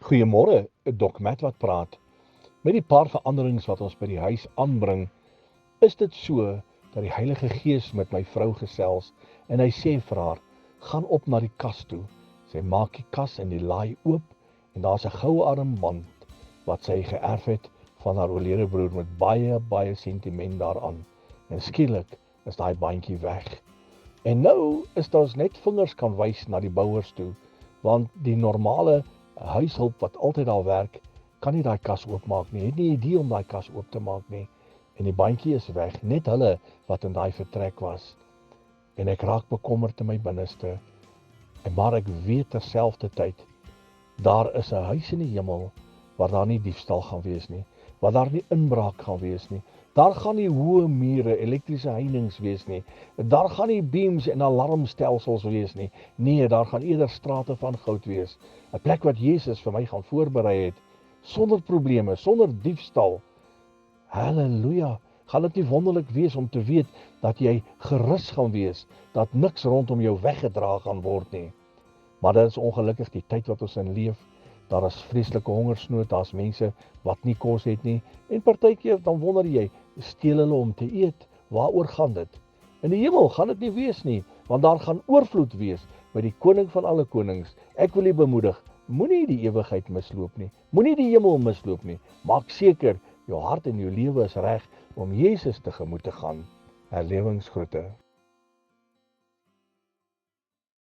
Goeiemôre, Dok Matt wat praat. Met die paar veranderings wat ons by die huis aanbring, is dit so dat die Heilige Gees met my vrou gesels en hy sê vir haar, gaan op na die kas toe. Sy maak die kas en die laai oop en daar's 'n goue armband wat sy geërf het van haar oorlede broer met baie sentiment daaraan. En skielik is daai bandjie weg. En nou is daar net vingers kan wys na die bouers toe, want die normale huishulp wat altyd daar werk, kan nie daai kas oopmaak nie, het nie idee om daai kas oop te maak nie, en die bandjie is weg, net hulle wat in daai vertrek was, en ek raak bekommerd in my binneste, maar ek weet terselfdertyd, daar is 'n huis in die hemel, waar daar nie diefstal gaan wees nie, waar daar nie inbraak gaan wees nie, daar gaan nie hoë mure, elektriese heininge wees nie, daar gaan nie beams en alarmstelsels wees nie, nee, daar gaan eerder strate van goud wees, 'n plek wat Jesus vir my gaan voorberei het, sonder probleme, sonder diefstal. Halleluja, gaan dit nie wonderlik wees om te weet, dat jy gerus gaan wees, dat niks rondom jou weggedra gaan word nie. Maar dit is ongelukkig die tyd wat ons in leef, daar is vreeslike hongersnood, daar is mense wat nie kos het nie, en partykeer dan wonder jy, steel hulle om te eet, waaroor gaan dit? In die hemel gaan dit nie wees nie, want daar gaan oorvloed wees, by die koning van alle konings. Ek wil u bemoedig, moenie die ewigheid misloop nie, moenie die hemel misloop nie, maak seker, jou hart en jou lewe is reg, om Jesus tegemoet te gaan. Herlewingsgroete.